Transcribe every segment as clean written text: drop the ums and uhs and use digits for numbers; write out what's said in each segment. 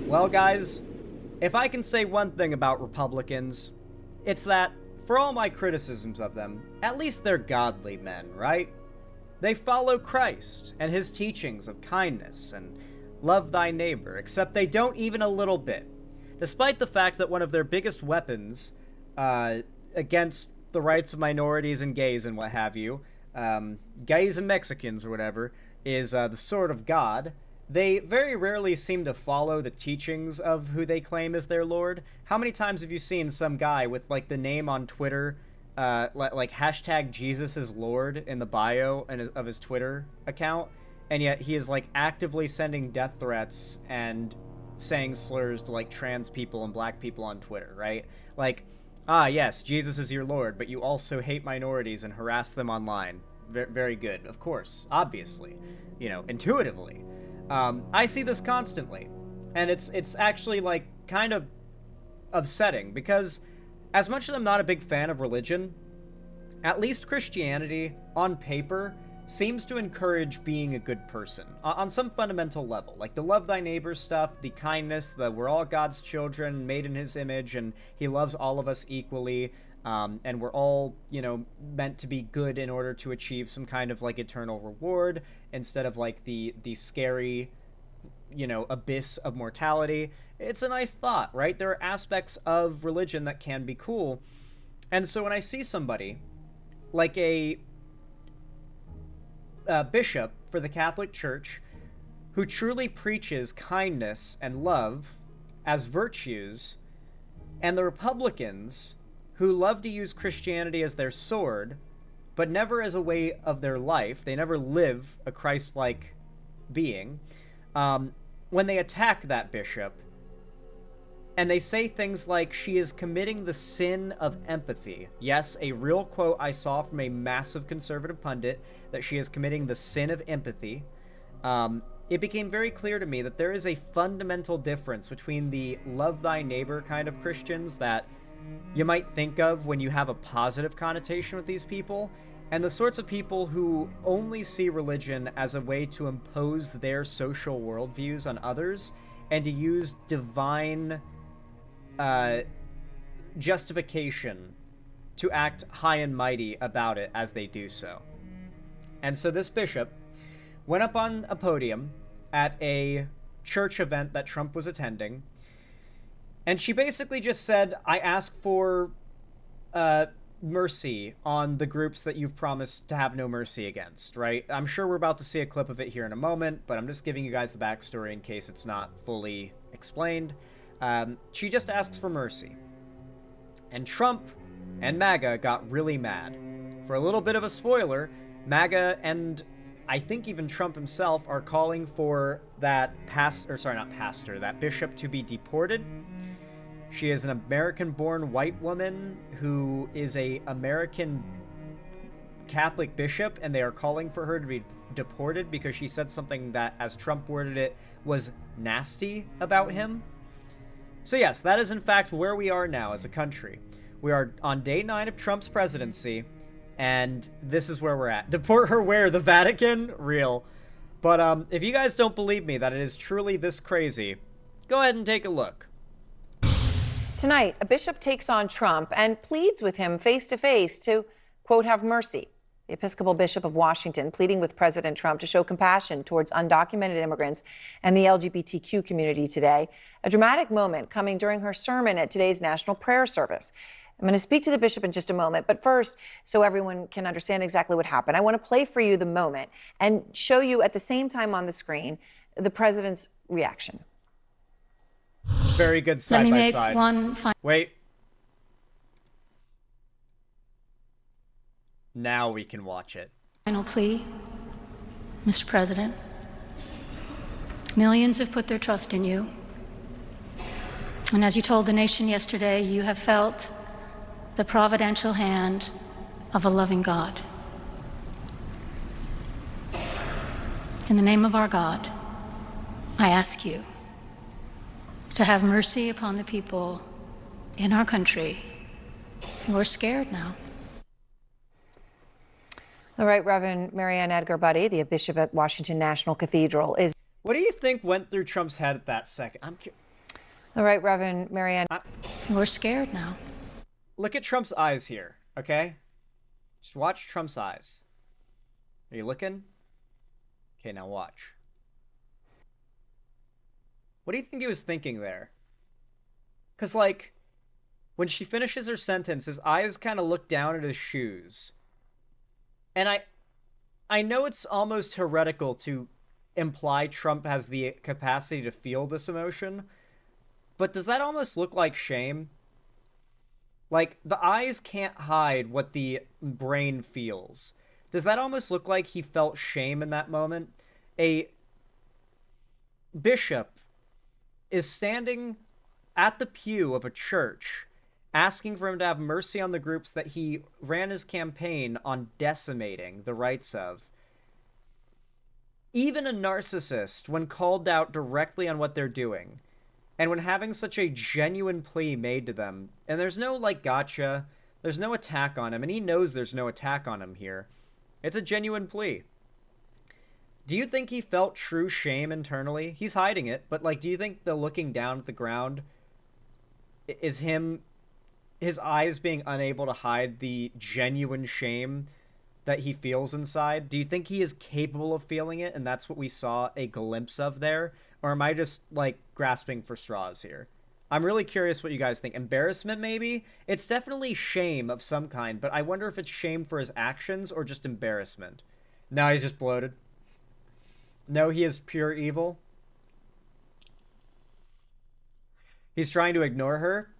Well, guys, if I can say one thing about Republicans, it's that, for all my criticisms of them, at least they're godly men, right? They follow Christ and his teachings of kindness and love thy neighbor, except they don't even a little bit. Despite the fact that one of their biggest weapons against the rights of minorities and gays and what have you, gays and Mexicans or whatever, is the sword of God, they very rarely seem to follow the teachings of who they claim is their Lord. How many times have you seen some guy with, like, the name on Twitter, like hashtag Jesus is Lord in the bio of his Twitter account, and yet he is, like, actively sending death threats and saying slurs to, like, trans people and black people on Twitter, right? Like, yes, Jesus is your Lord, but you also hate minorities and harass them online. Very good, of course, obviously, you know, intuitively. I see this constantly, and it's actually, like, kind of upsetting, because as much as I'm not a big fan of religion, at least Christianity, on paper, seems to encourage being a good person, on some fundamental level. Like, the love thy neighbor stuff, the kindness, the we're all God's children, made in his image, and he loves all of us equally, and we're all, you know, meant to be good in order to achieve some kind of, like, eternal reward, instead of, like, the scary, you know, abyss of mortality. It's a nice thought, right? There are aspects of religion that can be cool. And so when I see somebody, like a bishop for the Catholic Church, who truly preaches kindness and love as virtues, and the Republicans, who love to use Christianity as their sword, but never as a way of their life, they never live a Christ-like being, when they attack that bishop, and they say things like, she is committing the sin of empathy. Yes, a real quote I saw from a massive conservative pundit, that she is committing the sin of empathy. It became very clear to me that there is a fundamental difference between the love thy neighbor kind of Christians that you might think of when you have a positive connotation with these people, and the sorts of people who only see religion as a way to impose their social worldviews on others, and to use divine justification to act high and mighty about it as they do so. And so this bishop went up on a podium at a church event that Trump was attending, and she basically just said, I ask for mercy on the groups that you've promised to have no mercy against, right? I'm sure we're about to see a clip of it here in a moment, but I'm just giving you guys the backstory in case it's not fully explained. She just asks for mercy. And Trump and MAGA got really mad. For a little bit of a spoiler, MAGA and I think even Trump himself are calling for that that bishop to be deported. She is an American-born white woman who is a American Catholic bishop, and they are calling for her to be deported because she said something that, as Trump worded it, was nasty about him. So yes, that is in fact where we are now as a country. We are on day 9 of Trump's presidency, and this is where we're at. Deport her where? The Vatican? Real. But if you guys don't believe me that it is truly this crazy, go ahead and take a look. Tonight, a bishop takes on Trump and pleads with him face-to-face to, quote, have mercy. The Episcopal Bishop of Washington pleading with President Trump to show compassion towards undocumented immigrants and the LGBTQ community today. A dramatic moment coming during her sermon at today's National Prayer Service. I'm going to speak to the bishop in just a moment, but first, so everyone can understand exactly what happened, I want to play for you the moment and show you at the same time on the screen the president's reaction. Very good side by side. Wait. Now we can watch it. Final plea, Mr. President. Millions have put their trust in you. And as you told the nation yesterday, you have felt the providential hand of a loving God. In the name of our God, I ask you to have mercy upon the people in our country who are scared now. All right, Reverend Marianne Edgar Buddy, the bishop at Washington National Cathedral, is... What do you think went through Trump's head at that second? All right, Reverend Marianne. We're scared now. Look at Trump's eyes here, okay? Just watch Trump's eyes. Are you looking? Okay, now watch. What do you think he was thinking there? Because, like, when she finishes her sentence, his eyes kind of look down at his shoes. And I know it's almost heretical to imply Trump has the capacity to feel this emotion, but does that almost look like shame? Like, the eyes can't hide what the brain feels. Does that almost look like he felt shame in that moment? A bishop is standing at the pew of a church asking for him to have mercy on the groups that he ran his campaign on decimating the rights of. Even a narcissist, when called out directly on what they're doing, and when having such a genuine plea made to them, and there's no, like, gotcha, there's no attack on him, and he knows there's no attack on him here. It's a genuine plea. Do you think he felt true shame internally? He's hiding it, but, like, do you think the looking down at the ground is him, his eyes being unable to hide the genuine shame that he feels inside? Do you think he is capable of feeling it, and that's what we saw a glimpse of there? Or am I just, like, grasping for straws here? I'm really curious what you guys think. Embarrassment, maybe? It's definitely shame of some kind, but I wonder if it's shame for his actions or just embarrassment. No, he's just bloated. No, he is pure evil. He's trying to ignore her.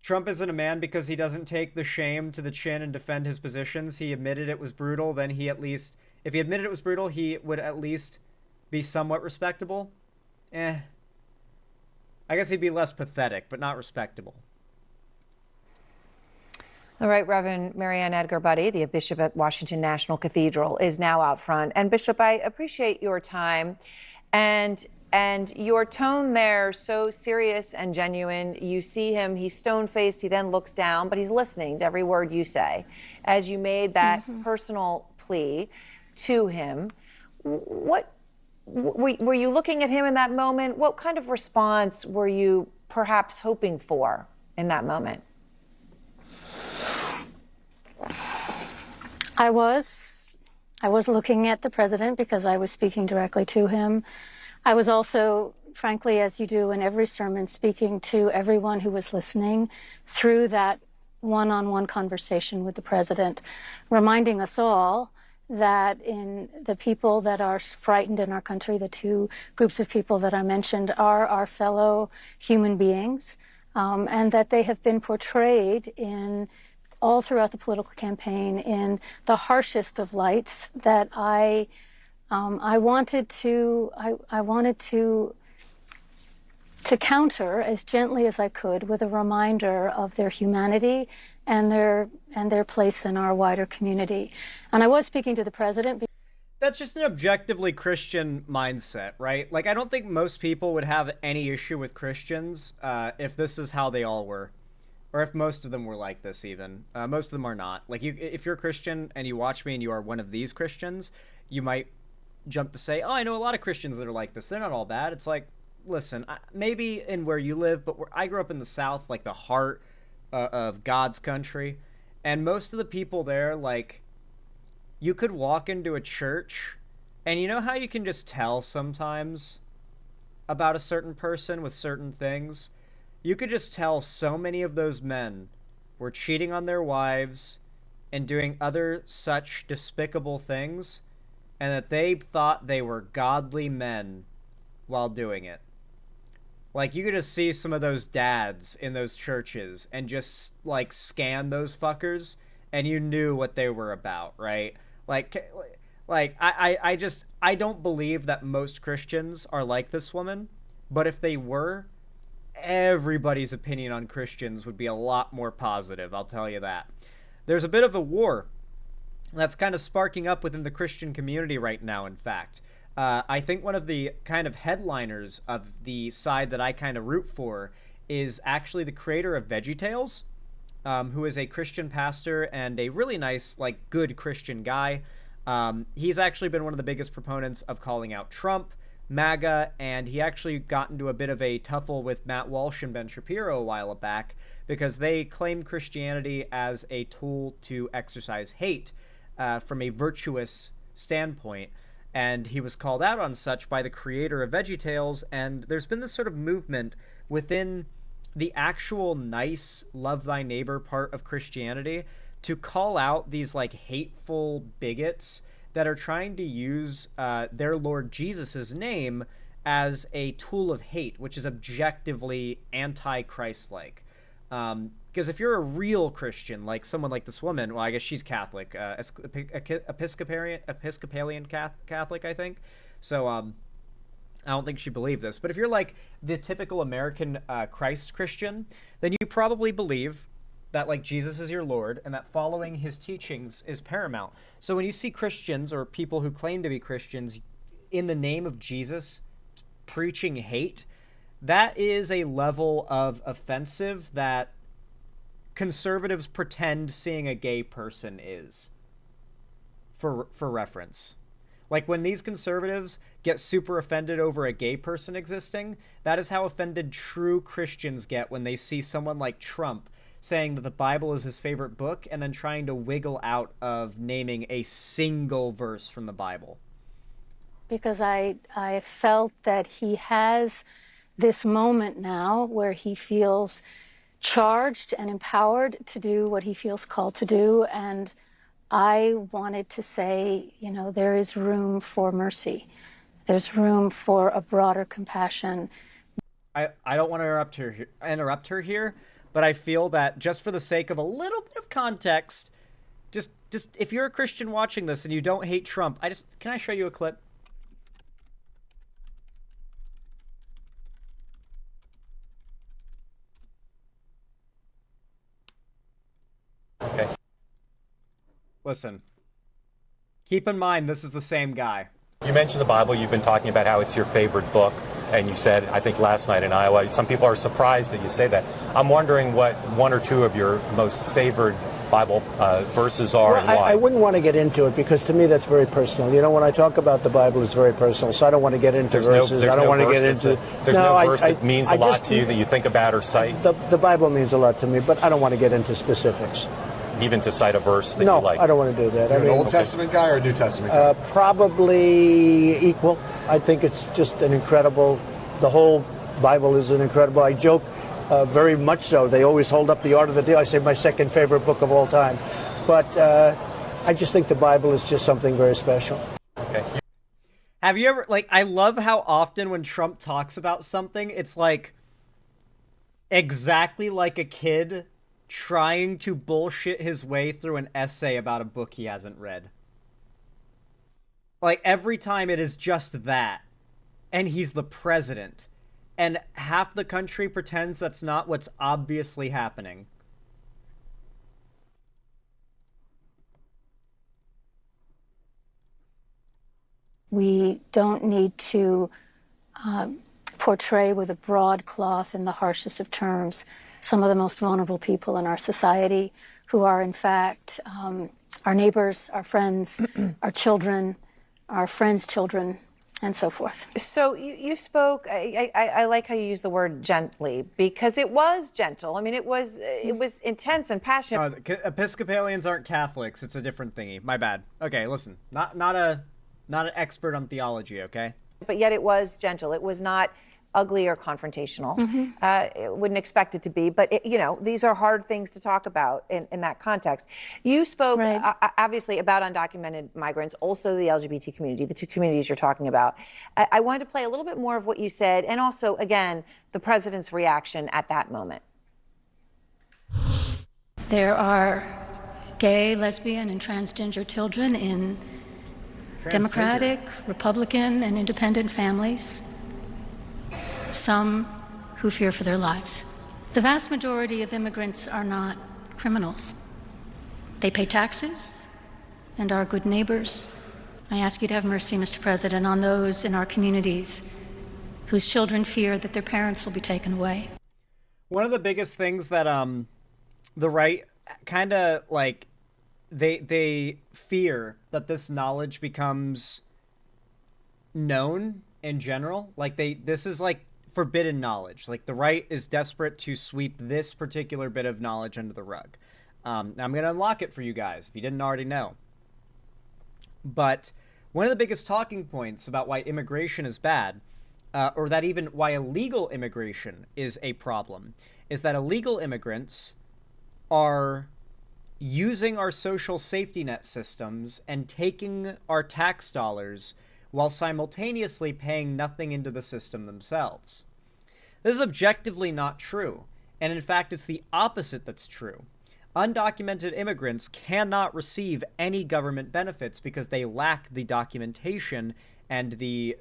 Trump isn't a man because he doesn't take the shame to the chin and defend his positions. He admitted it was brutal, then he at least... If he admitted it was brutal, he would at least be somewhat respectable. I guess he'd be less pathetic, but not respectable. All right, Reverend Marianne Edgar Buddy, the bishop at Washington National Cathedral, is now out front. And Bishop, I appreciate your time and your tone there, so serious and genuine. You see him, he's stone-faced, he then looks down, but he's listening to every word you say. As you made that personal plea to him, what were you looking at him in that moment? What kind of response were you perhaps hoping for in that moment? I was looking at the president because I was speaking directly to him. I was also, frankly, as you do in every sermon, speaking to everyone who was listening through that one-on-one conversation with the president, reminding us all that in the people that are frightened in our country, the two groups of people that I mentioned are our fellow human beings, and that they have been portrayed in all throughout the political campaign in the harshest of lights that I wanted to counter as gently as I could with a reminder of their humanity and their place in our wider community. And I was speaking to the president. That's just an objectively Christian mindset, right? Like, I don't think most people would have any issue with Christians if this is how they all were. Or if most of them were like this, even. Most of them are not. Like, if you're a Christian and you watch me and you are one of these Christians, you might jump to say, oh, I know a lot of Christians that are like this. They're not all bad. It's like, listen, maybe in where you live, but I grew up in the South, like the heart of God's country. And most of the people there, like, you could walk into a church, and you know how you can just tell sometimes about a certain person with certain things? You could just tell so many of those men were cheating on their wives and doing other such despicable things, and that they thought they were godly men while doing it. Like, you could just see some of those dads in those churches and just, like, scan those fuckers, and you knew what they were about, right? I don't believe that most Christians are like this woman, but if they were, everybody's opinion on Christians would be a lot more positive, I'll tell you that. There's a bit of a war that's kind of sparking up within the Christian community right now, in fact. I think one of the kind of headliners of the side that I kind of root for is actually the creator of VeggieTales, who is a Christian pastor and a really nice, like, good Christian guy. He's actually been one of the biggest proponents of calling out Trump, MAGA, and he actually got into a bit of a tuffle with Matt Walsh and Ben Shapiro a while back because they claimed Christianity as a tool to exercise hate from a virtuous standpoint. And he was called out on such by the creator of VeggieTales, and there's been this sort of movement within the actual nice love thy neighbor part of Christianity to call out these like hateful bigots that are trying to use their Lord Jesus's name as a tool of hate, which is objectively anti-Christ-like. Because if you're a real Christian, like someone like this woman, well, I guess she's Catholic, Episcopalian Catholic, I think. So I don't think she believed this. But if you're like the typical American Christ Christian, then you probably believe that like Jesus is your Lord and that following his teachings is paramount. So when you see Christians or people who claim to be Christians in the name of Jesus preaching hate, that is a level of offensive that conservatives pretend seeing a gay person is, for reference. Like when these conservatives get super offended over a gay person existing, that is how offended true Christians get when they see someone like Trump saying that the Bible is his favorite book and then trying to wiggle out of naming a single verse from the Bible. Because I felt that he has this moment now where he feels charged and empowered to do what he feels called to do. And I wanted to say, you know, there is room for mercy. There's room for a broader compassion. I don't want to interrupt her here, but I feel that just for the sake of a little bit of context, just if you're a Christian watching this and you don't hate Trump, can I show you a clip? Okay. Listen. Keep in mind, this is the same guy. You mentioned the Bible. You've been talking about how it's your favorite book. And you said, I think last night in Iowa, some people are surprised that you say that. I'm wondering what one or two of your most favored Bible verses are and why. I wouldn't want to get into it because to me that's very personal. You know, when I talk about the Bible, it's very personal. So I don't want to get into verses. I don't want to get into... There's no verse that means a lot to you that you think about or cite? The Bible means a lot to me, but I don't want to get into specifics. Even to cite a verse that you like? No, I don't want to do that. You're an Old Testament guy or a New Testament guy? Probably equal. I think it's just an incredible... The whole Bible is an incredible... I joke very much so. They always hold up the Art of the Deal. I say my second favorite book of all time. But I just think the Bible is just something very special. Okay. Have you ever... Like, I love how often when Trump talks about something, it's like... exactly like a kid trying to bullshit his way through an essay about a book he hasn't read. Like, every time it is just that. And he's the president. And half the country pretends that's not what's obviously happening. We don't need to portray with a broad cloth in the harshest of terms some of the most vulnerable people in our society who are, in fact, our neighbors, our friends, our children, our friends' children, and so forth. So you spoke, I like how you use the word gently, because it was gentle. I mean, it was intense and passionate. Episcopalians aren't Catholics. It's a different thingy. My bad. Okay, listen. Not an expert on theology, okay? But yet it was gentle. It was not ugly or confrontational. Mm-hmm. Wouldn't expect it to be, but these are hard things to talk about in that context. You spoke obviously about undocumented migrants, also the LGBT community, the two communities you're talking about. I wanted to play a little bit more of what you said, and also, again, the president's reaction at that moment. There are gay, lesbian, and transgender children in Democratic, Republican, and independent families. Some who fear for their lives. The vast majority of immigrants are not criminals. They pay taxes and are good neighbors. I ask you to have mercy, Mr. President, on those in our communities whose children fear that their parents will be taken away. One of the biggest things that the right kind of like they fear that this knowledge becomes known in general. Like this is like forbidden knowledge. Like the right is desperate to sweep this particular bit of knowledge under the rug. I'm going to unlock it for you guys if you didn't already know. But one of the biggest talking points about why immigration is bad, or that even why illegal immigration is a problem, is that illegal immigrants are using our social safety net systems and taking our tax dollars while simultaneously paying nothing into the system themselves. This is objectively not true, and in fact it's the opposite that's true. Undocumented immigrants cannot receive any government benefits because they lack the documentation and the,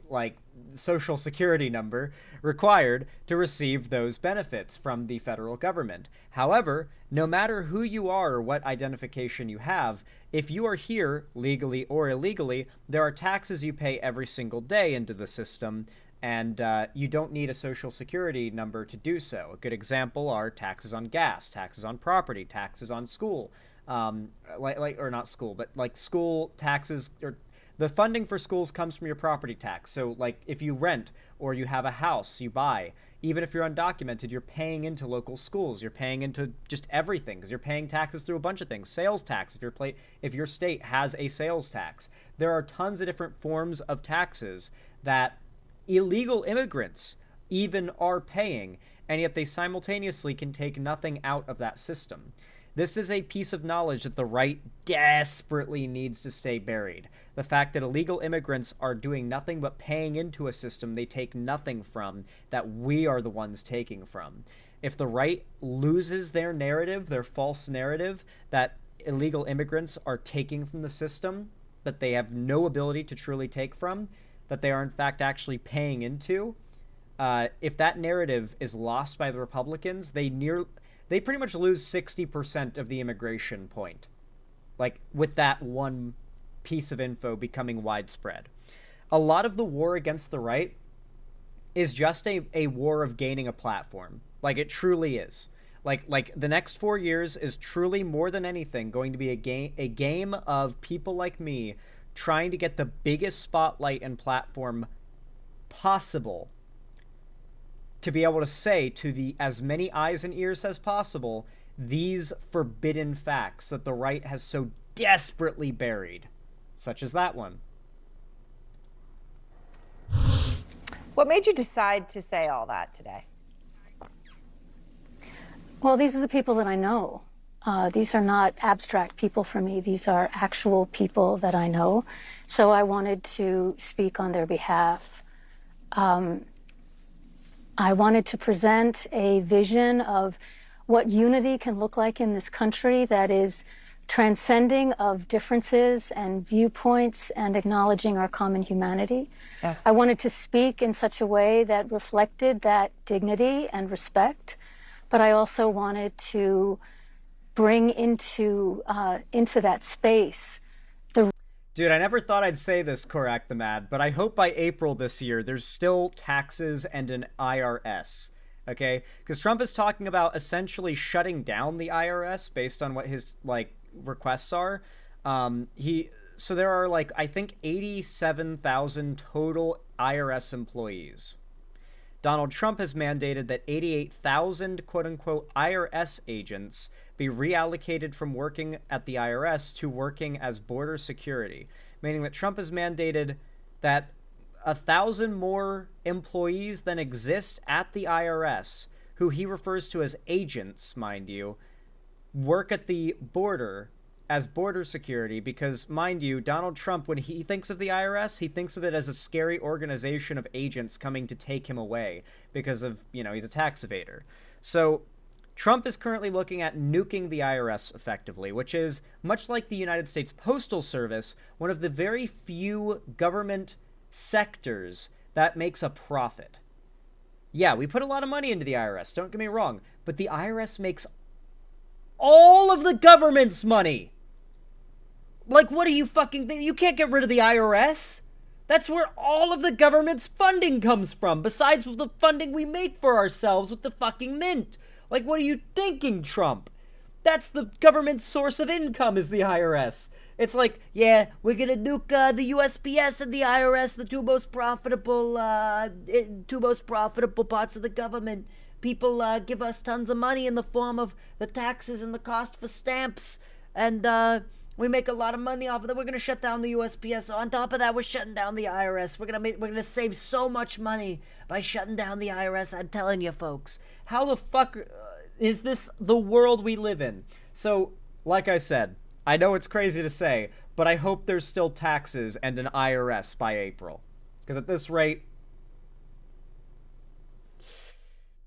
social security number required to receive those benefits from the federal government. However, no matter who you are or what identification you have, if you are here legally or illegally, there are taxes you pay every single day into the system, and you don't need a social security number to do so. A good example are taxes on gas, taxes on property, taxes on school, or not school, but like school taxes, or the funding for schools comes from your property tax. So like if you rent or you have a house you buy, even if you're undocumented, you're paying into local schools. You're paying into just everything because you're paying taxes through a bunch of things. Sales tax, if your state has a sales tax. There are tons of different forms of taxes that illegal immigrants even are paying, and yet they simultaneously can take nothing out of that system. This is a piece of knowledge that the right desperately needs to stay buried. The fact that illegal immigrants are doing nothing but paying into a system they take nothing from, that we are the ones taking from. If the right loses their narrative, their false narrative, that illegal immigrants are taking from the system, that they have no ability to truly take from, that they are in fact actually paying into, if that narrative is lost by the Republicans, they pretty much lose 60% of the immigration point, like with that one piece of info becoming widespread. A lot of the war against the right is just a war of gaining a platform. Like it truly is. Like the next 4 years is truly more than anything going to be a game of people like me trying to get the biggest spotlight and platform possible to be able to say to the as many eyes and ears as possible these forbidden facts that the right has so desperately buried, such as that one. What made you decide to say all that today? Well, these are the people that I know. These are not abstract people for me. These are actual people that I know. So I wanted to speak on their behalf. I wanted to present a vision of what unity can look like in this country that is transcending of differences and viewpoints and acknowledging our common humanity. Yes. I wanted to speak in such a way that reflected that dignity and respect, but I also wanted to bring into that space the... Dude, I never thought I'd say this, Korak the Mad, but I hope by April this year there's still taxes and an IRS, okay? Because Trump is talking about essentially shutting down the IRS based on what his, requests are. So there are, I think 87,000 total IRS employees. Donald Trump has mandated that 88,000 quote-unquote IRS agents be reallocated from working at the IRS to working as border security, meaning that Trump has mandated that 1,000 more employees than exist at the IRS, who he refers to as agents, mind you, work at the border as border security because, mind you, Donald Trump, when he thinks of the IRS, he thinks of it as a scary organization of agents coming to take him away because of, he's a tax evader. So Trump is currently looking at nuking the IRS effectively, which is, much like the United States Postal Service, one of the very few government sectors that makes a profit. Yeah, we put a lot of money into the IRS, don't get me wrong, but the IRS makes all of the government's money. What do you fucking think? You can't get rid of the IRS. That's where all of the government's funding comes from, besides the funding we make for ourselves with the fucking mint. What are you thinking, Trump? That's the government's source of income, is the IRS. It's like, yeah, we're gonna nuke the USPS and the IRS, the two most profitable parts of the government. People give us tons of money in the form of the taxes and the cost for stamps, and we make a lot of money off of that. We're gonna shut down the USPS. On top of that, we're shutting down the IRS. We're gonna save so much money by shutting down the IRS. I'm telling you, folks. How the fuck is this the world we live in? So, like I said, I know it's crazy to say, but I hope there's still taxes and an IRS by April. Because at this rate,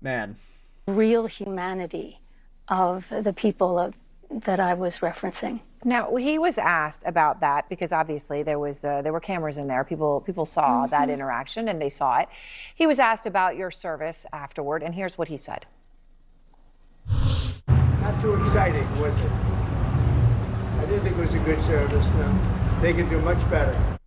man. Real humanity of the people that I was referencing. Now, he was asked about that because obviously there were cameras in there. People saw that interaction and they saw it. He was asked about your service afterward, and here's what he said. Not too exciting, was it? I didn't think it was a good service, no. They could do much better.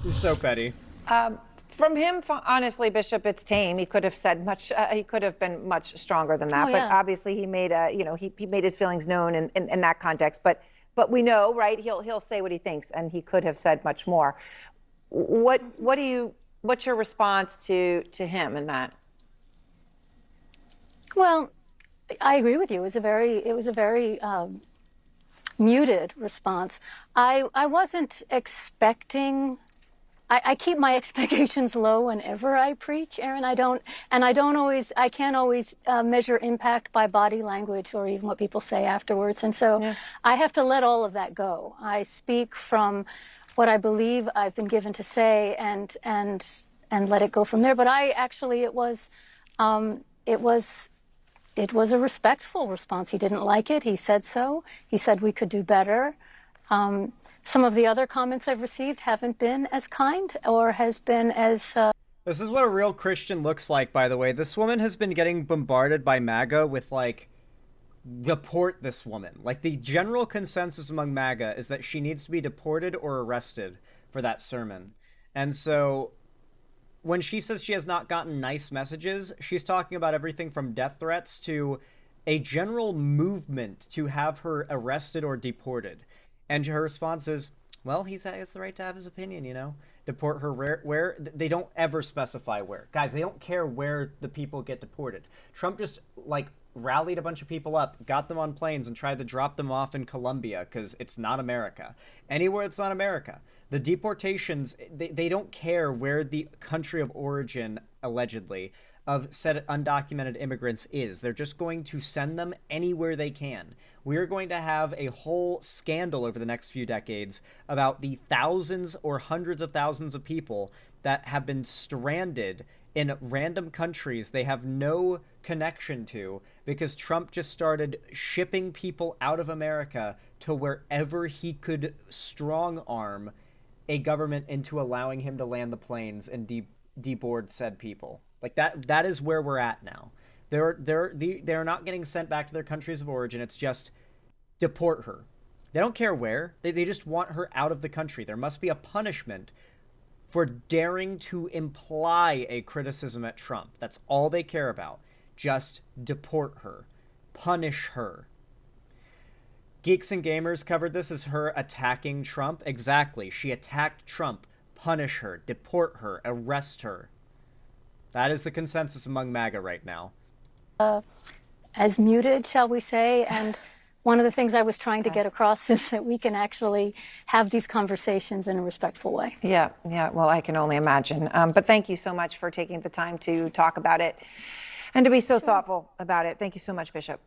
He's so petty. From him, honestly, Bishop, it's tame. He could have said much. He could have been much stronger than that. Oh, but yeah. obviously, he made he made his feelings known in that context. But we know, right? He'll say what he thinks, and he could have said much more. What's your response to him in that? Well, I agree with you. It was a very muted response. I wasn't expecting. I keep my expectations low whenever I preach, Aaron. I can't always measure impact by body language or even what people say afterwards. And so I have to let all of that go. I speak from what I believe I've been given to say and let it go from there. But it was a respectful response. He didn't like it. He said so. He said we could do better. Some of the other comments I've received haven't been as kind or has been as... This is what a real Christian looks like, by the way. This woman has been getting bombarded by MAGA with, like, deport this woman. Like, the general consensus among MAGA is that she needs to be deported or arrested for that sermon. And so, when she says she has not gotten nice messages, she's talking about everything from death threats to a general movement to have her arrested or deported. And her response is, well, he has the right to have his opinion, you know? Deport her where? They don't ever specify where. Guys, they don't care where the people get deported. Trump just, like, rallied a bunch of people up, got them on planes, and tried to drop them off in Colombia, because it's not America. Anywhere it's not America. The deportations, they don't care where the country of origin, allegedly, of said undocumented immigrants is. They're just going to send them anywhere they can. We're going to have a whole scandal over the next few decades about the thousands or hundreds of thousands of people that have been stranded in random countries they have no connection to because Trump just started shipping people out of America to wherever he could strong arm a government into allowing him to land the planes and deboard said people. Like that is where we're at now. They're not getting sent back to their countries of origin. It's just deport her. They don't care where. They just want her out of the country. There must be a punishment for daring to imply a criticism at Trump. That's all they care about. Just deport her. Punish her. Geeks and Gamers covered this as her attacking Trump. Exactly. She attacked Trump. Punish her. Deport her. Arrest her. That is the consensus among MAGA right now. As muted, shall we say, and one of the things I was trying to get across is that we can actually have these conversations in a respectful way. Yeah, well, I can only imagine. But thank you so much for taking the time to talk about it and to be so thoughtful about it. Thank you so much, Bishop.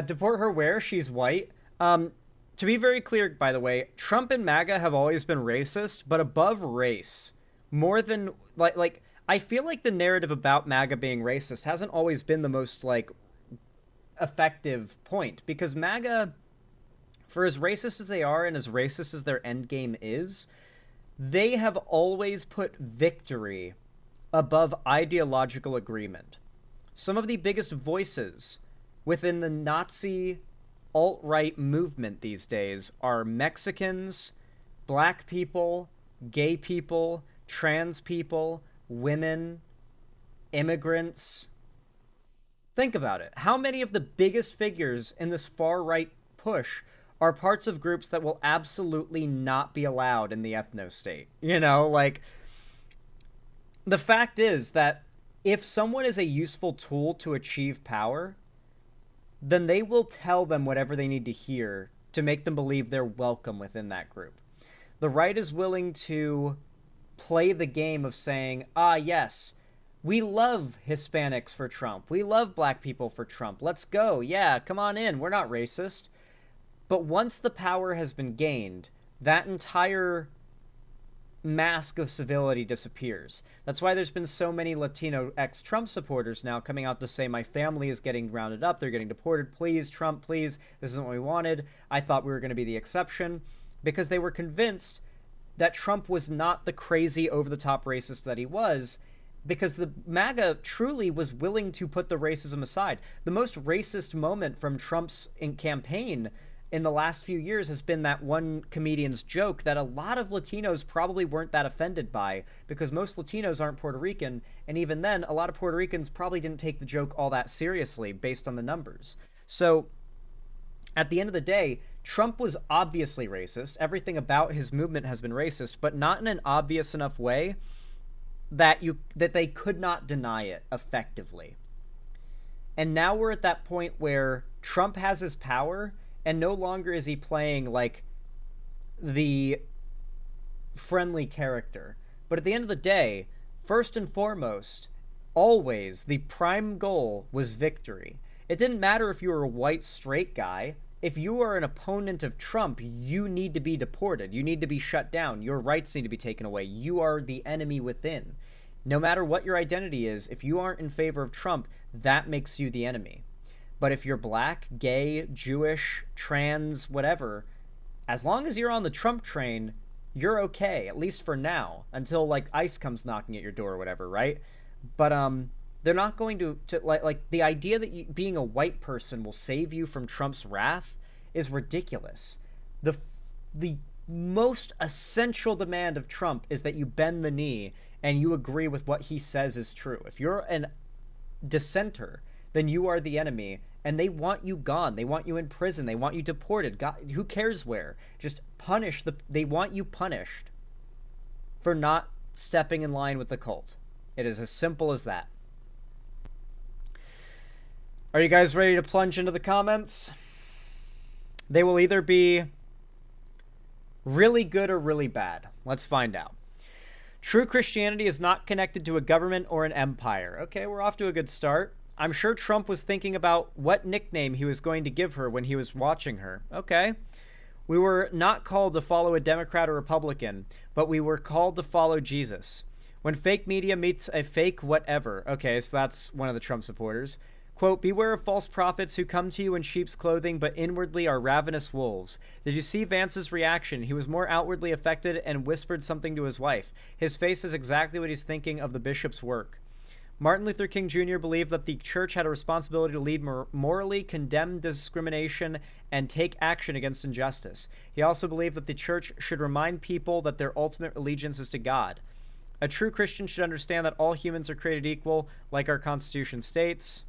Deport her where? She's white. To be very clear, by the way, Trump and MAGA have always been racist, but above race, more than, like I feel like the narrative about MAGA being racist hasn't always been the most, like, effective point, because MAGA, for as racist as they are and as racist as their endgame is, they have always put victory above ideological agreement. Some of the biggest voices within the Nazi alt-right movement these days are Mexicans, black people, gay people, trans people, women, immigrants, Think about it. How many of the biggest figures in this far-right push are parts of groups that will absolutely not be allowed in the ethno-state? You know, like, the fact is that if someone is a useful tool to achieve power, then they will tell them whatever they need to hear to make them believe they're welcome within that group. The right is willing to play the game of saying, yes, we love Hispanics for Trump. We love black people for Trump. Let's go. Yeah, come on in. We're not racist. But once the power has been gained, that entire mask of civility disappears. That's why there's been so many Latino ex-Trump supporters now coming out to say, my family is getting rounded up. They're getting deported. Please, Trump, please. This isn't what we wanted. I thought we were going to be the exception, because they were convinced that Trump was not the crazy over-the-top racist that he was, because the MAGA truly was willing to put the racism aside. The most racist moment from Trump's campaign in the last few years has been that one comedian's joke that a lot of Latinos probably weren't that offended by, because most Latinos aren't Puerto Rican, and even then, a lot of Puerto Ricans probably didn't take the joke all that seriously based on the numbers. So, at the end of the day, Trump was obviously racist. Everything about his movement has been racist, but not in an obvious enough way that they could not deny it effectively. And now we're at that point where Trump has his power, and no longer is he playing like the friendly character. But at the end of the day, first and foremost, always the prime goal was victory. It didn't matter if you were a white straight guy. If you are an opponent of Trump, you need to be deported. You need to be shut down. Your rights need to be taken away. You are the enemy within. No matter what your identity is, if you aren't in favor of Trump, that makes you the enemy. But if you're black, gay, Jewish, trans, whatever, as long as you're on the Trump train, you're okay, at least for now, until like ICE comes knocking at your door or whatever, right? But they're not going to like the idea that being a white person will save you from Trump's wrath is ridiculous. The most essential demand of Trump is that you bend the knee and you agree with what he says is true. If you're a dissenter, then you are the enemy, and they want you gone. They want you in prison. They want you deported. God, who cares where? Just they want you punished for not stepping in line with the cult. It is as simple as that. Are you guys ready to plunge into the comments? They will either be really good or really bad. Let's find out. True Christianity is not connected to a government or an empire. Okay, we're off to a good start. I'm sure Trump was thinking about what nickname he was going to give her when he was watching her. Okay. We were not called to follow a Democrat or Republican, but we were called to follow Jesus. When fake media meets a fake whatever. Okay, so that's one of the Trump supporters. Quote, beware of false prophets who come to you in sheep's clothing, but inwardly are ravenous wolves. Did you see Vance's reaction? He was more outwardly affected and whispered something to his wife. His face is exactly what he's thinking of the bishop's work. Martin Luther King Jr. believed that the church had a responsibility to lead morally, condemn discrimination, and take action against injustice. He also believed that the church should remind people that their ultimate allegiance is to God. A true Christian should understand that all humans are created equal, like our Constitution states.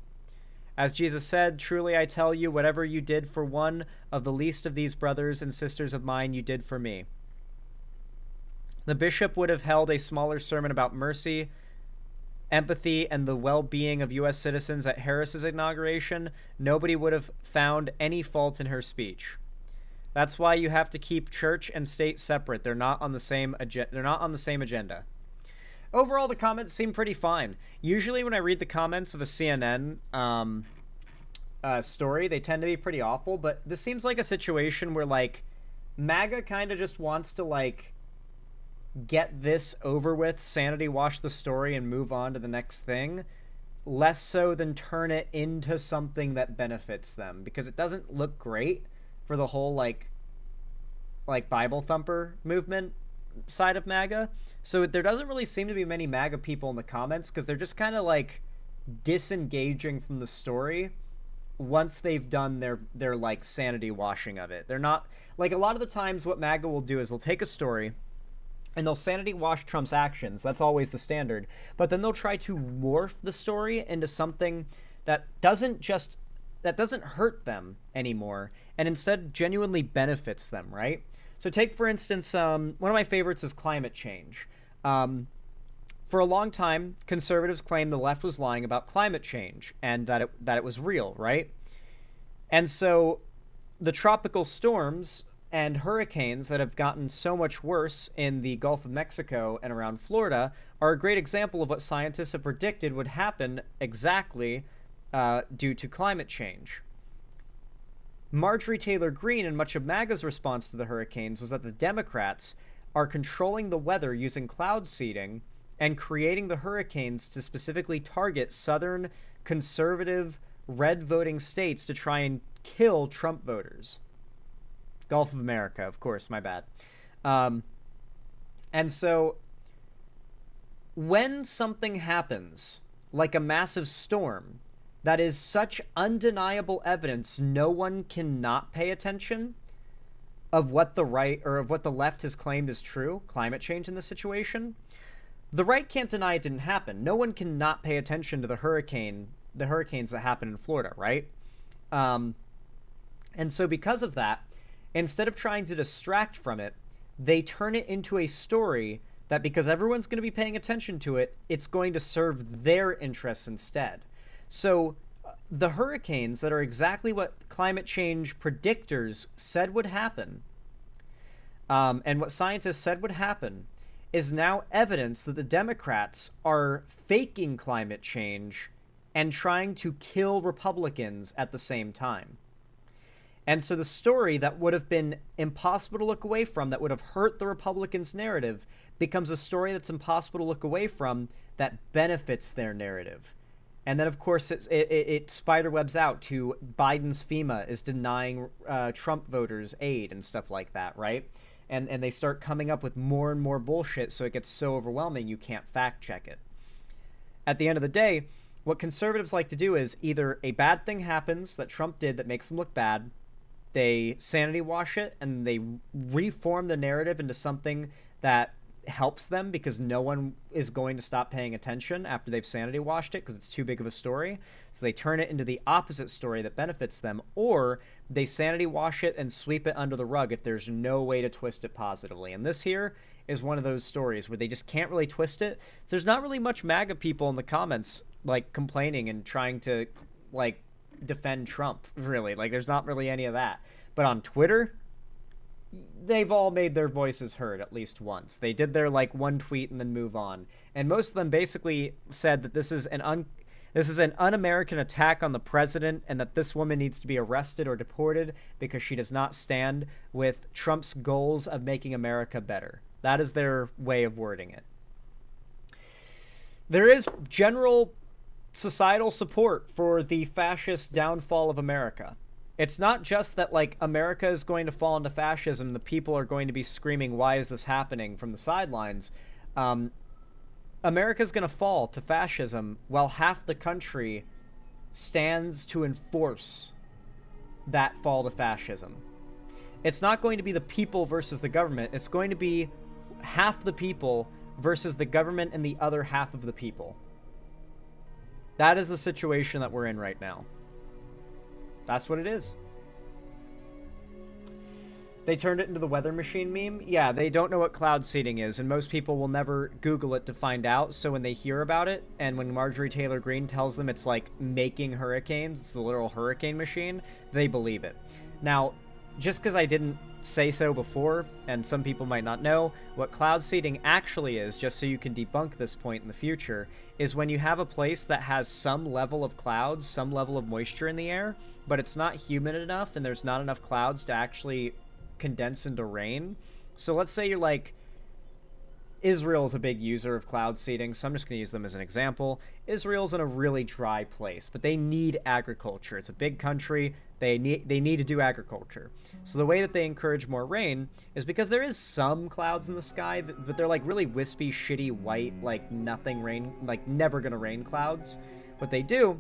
As Jesus said, truly I tell you, whatever you did for one of the least of these brothers and sisters of mine, you did for me. The bishop would have held a smaller sermon about mercy, empathy, and the well-being of U.S. citizens at Harris's inauguration. Nobody would have found any fault in her speech. That's why you have to keep church and state separate. They're not on the same agenda. Overall, the comments seem pretty fine. Usually when I read the comments of a CNN story, they tend to be pretty awful, but this seems like a situation where, like, MAGA kind of just wants to, like, get this over with, sanity wash the story, and move on to the next thing, less so than turn it into something that benefits them, because it doesn't look great for the whole like Bible thumper movement side of MAGA. So there doesn't really seem to be many MAGA people in the comments, because they're just kind of like disengaging from the story once they've done their like sanity washing of it. They're not like, a lot of the times what MAGA will do is they'll take a story and they'll sanity wash Trump's actions. That's always the standard. But then they'll try to morph the story into something that doesn't hurt them anymore, and instead genuinely benefits them, right? So take, for instance, one of my favorites is climate change. For a long time, conservatives claimed the left was lying about climate change and that it was real, right? And so the tropical storms and hurricanes that have gotten so much worse in the Gulf of Mexico and around Florida are a great example of what scientists have predicted would happen exactly due to climate change. Marjorie Taylor Greene and much of MAGA's response to the hurricanes was that the Democrats are controlling the weather using cloud seeding and creating the hurricanes to specifically target southern conservative red voting states to try and kill Trump voters. Gulf of America, of course, my bad. And so when something happens, like a massive storm, that is such undeniable evidence no one cannot pay attention of what the right or of what the left has claimed is true, climate change in this situation, the right can't deny it didn't happen. No one can not pay attention to the hurricanes that happen in Florida, right? And so because of that, instead of trying to distract from it, they turn it into a story that, because everyone's going to be paying attention to it, it's going to serve their interests instead. So the hurricanes that are exactly what climate change predictors said would happen, and what scientists said would happen, is now evidence that the Democrats are faking climate change and trying to kill Republicans at the same time. And so the story that would have been impossible to look away from, that would have hurt the Republicans' narrative, becomes a story that's impossible to look away from that benefits their narrative. And then, of course, it spiderwebs out to Biden's FEMA is denying Trump voters aid and stuff like that, right? And they start coming up with more and more bullshit, so it gets so overwhelming you can't fact check it. At the end of the day, what conservatives like to do is either a bad thing happens that Trump did that makes them look bad, they sanity wash it, and they reform the narrative into something that helps them because no one is going to stop paying attention after they've sanity washed it because it's too big of a story. So they turn it into the opposite story that benefits them, or they sanity wash it and sweep it under the rug if there's no way to twist it positively. And this here is one of those stories where they just can't really twist it. There's not really much MAGA people in the comments like complaining and trying to like defend Trump, really. Like, there's not really any of that. But on Twitter, they've all made their voices heard at least once. They did their like one tweet and then move on. And most of them basically said that this is an un-American attack on the president and that this woman needs to be arrested or deported because she does not stand with Trump's goals of making America better. That is their way of wording it. There is general societal support for the fascist downfall of America. It's not just that, like, America is going to fall into fascism, the people are going to be screaming, why is this happening, from the sidelines. America's going to fall to fascism while half the country stands to enforce that fall to fascism. It's not going to be the people versus the government. It's going to be half the people versus the government and the other half of the people. That is the situation that we're in right now. That's what it is. They turned it into the weather machine meme. Yeah, they don't know what cloud seeding is, and most people will never Google it to find out. So when they hear about it, and when Marjorie Taylor Greene tells them it's like making hurricanes, it's the literal hurricane machine, they believe it. Now, just because I didn't say so before, and some people might not know, what cloud seeding actually is, just so you can debunk this point in the future, is when you have a place that has some level of clouds, some level of moisture in the air, but it's not humid enough and there's not enough clouds to actually condense into rain. So let's say you're like, Israel's a big user of cloud seeding, so I'm just going to use them as an example. Israel's in a really dry place, but they need agriculture. It's a big country. They need to do agriculture. So the way that they encourage more rain is because there is some clouds in the sky, but they're like really wispy, shitty, white, like nothing rain, like never going to rain clouds. What they do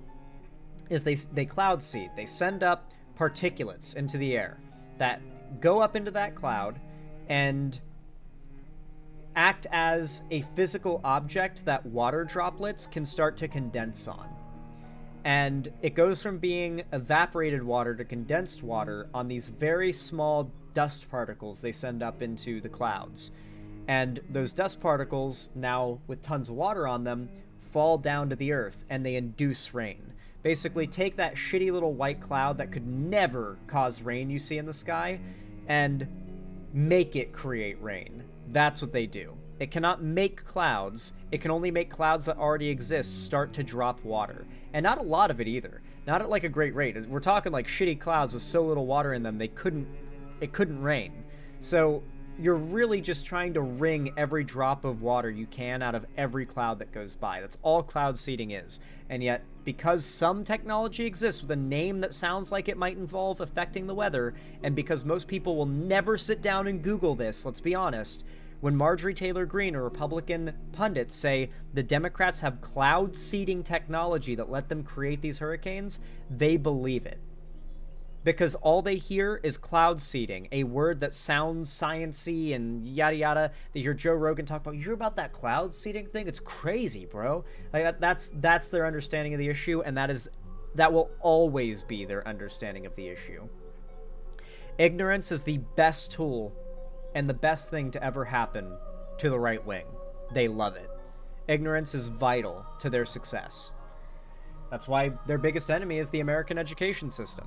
is they cloud seed. They send up particulates into the air that go up into that cloud and act as a physical object that water droplets can start to condense on. And it goes from being evaporated water to condensed water on these very small dust particles they send up into the clouds. And those dust particles, now with tons of water on them, fall down to the earth and they induce rain. Basically, take that shitty little white cloud that could never cause rain you see in the sky and make it create rain. That's what they do. It cannot make clouds. It can only make clouds that already exist start to drop water. And not a lot of it either. Not at like a great rate. We're talking like shitty clouds with so little water in them it couldn't rain. So you're really just trying to wring every drop of water you can out of every cloud that goes by. That's all cloud seeding is. And yet, because some technology exists with a name that sounds like it might involve affecting the weather, and because most people will never sit down and Google this, let's be honest, when Marjorie Taylor Greene or Republican pundits say the Democrats have cloud seeding technology that let them create these hurricanes, they believe it. Because all they hear is cloud seeding, a word that sounds science-y and yada yada. They hear Joe Rogan talk about, you hear about that cloud seeding thing? It's crazy, bro. Like, that's their understanding of the issue, and that will always be their understanding of the issue. Ignorance is the best tool and the best thing to ever happen to the right wing. They love it. Ignorance is vital to their success. That's why their biggest enemy is the American education system.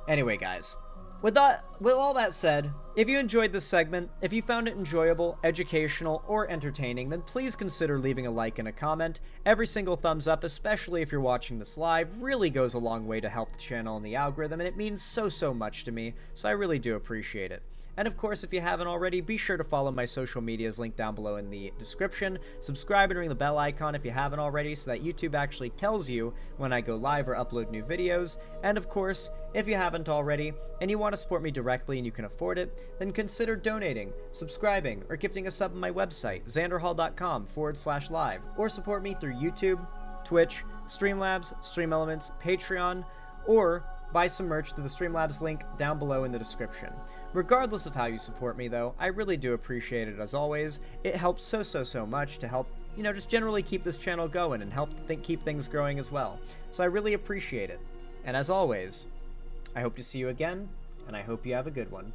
Anyway, guys, with all that said, if you enjoyed this segment, if you found it enjoyable, educational, or entertaining, then please consider leaving a like and a comment. Every single thumbs up, especially if you're watching this live, really goes a long way to help the channel and the algorithm, and it means so much to me, so I really do appreciate it. And of course, if you haven't already, be sure to follow my social medias linked down below in the description. Subscribe and ring the bell icon if you haven't already so that YouTube actually tells you when I go live or upload new videos. And of course, if you haven't already and you want to support me directly and you can afford it, then consider donating, subscribing, or gifting a sub on my website, xanderhall.com/live, or support me through YouTube, Twitch, Streamlabs, Stream Elements, Patreon, or buy some merch through the Streamlabs link down below in the description. Regardless of how you support me, though, I really do appreciate it as always. It helps so much to help, just generally keep this channel going and help keep things growing as well. So I really appreciate it. And as always, I hope to see you again, and I hope you have a good one.